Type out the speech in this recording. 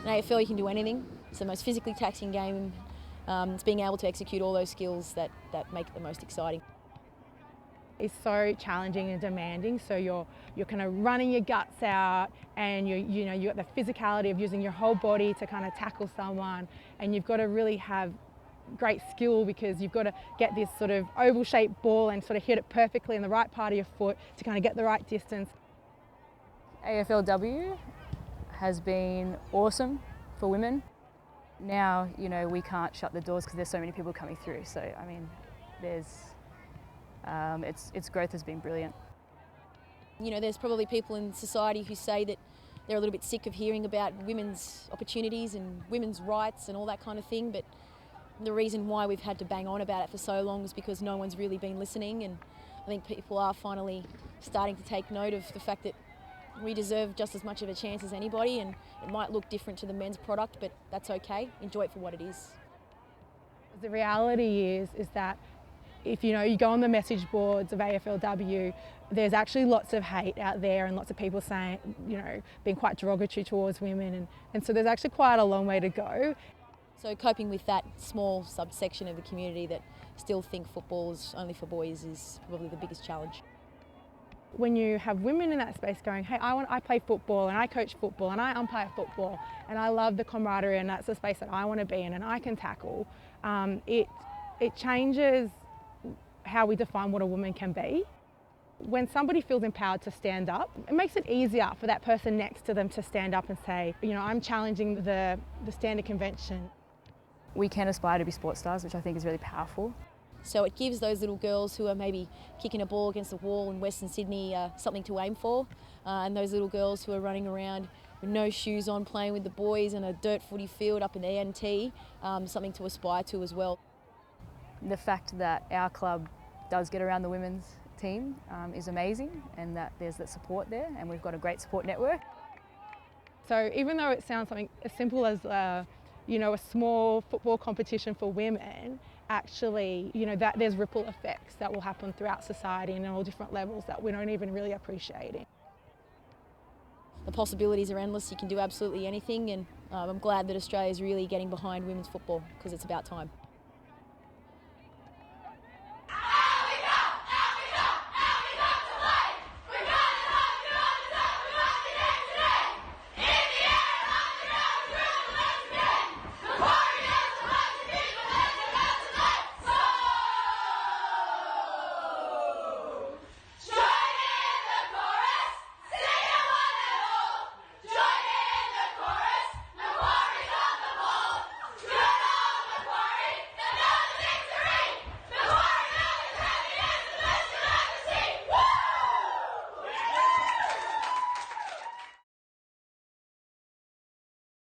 In AFL you can do anything. It's the most physically taxing game. It's being able to execute all those skills that make it the most exciting. It's so challenging and demanding, so you're kind of running your guts out, and you got the physicality of using your whole body to kind of tackle someone, and you've got to really have great skill because you've got to get this sort of oval shaped ball and sort of hit it perfectly in the right part of your foot to kind of get the right distance. AFLW has been awesome for women. Now, we can't shut the doors because there's so many people coming through. So, I mean, its growth has been brilliant. There's probably people in society who say that they're a little bit sick of hearing about women's opportunities and women's rights and all that kind of thing, but the reason why we've had to bang on about it for so long is because no one's really been listening, and I think people are finally starting to take note of the fact that we deserve just as much of a chance as anybody, and it might look different to the men's product, but that's okay. Enjoy it for what it is. The reality is that if you go on the message boards of AFLW, there's actually lots of hate out there and lots of people saying, being quite derogatory towards women, and so there's actually quite a long way to go. So coping with that small subsection of the community that still think football is only for boys is probably the biggest challenge. When you have women in that space going, hey, I play football and I coach football and I umpire football and I love the camaraderie and that's the space that I want to be in and I can tackle, it changes how we define what a woman can be. When somebody feels empowered to stand up, it makes it easier for that person next to them to stand up and say, I'm challenging the standard convention. We can aspire to be sports stars, which I think is really powerful. So it gives those little girls who are maybe kicking a ball against a wall in Western Sydney something to aim for, and those little girls who are running around with no shoes on playing with the boys in a dirt footy field up in the NT, something to aspire to as well. The fact that our club does get around the women's team is amazing, and that there's that support there, and we've got a great support network. So even though it sounds something as simple as a small football competition for women, actually, that there's ripple effects that will happen throughout society and on all different levels that we don't even really appreciate. The possibilities are endless. You can do absolutely anything, and I'm glad that Australia is really getting behind women's football because it's about time.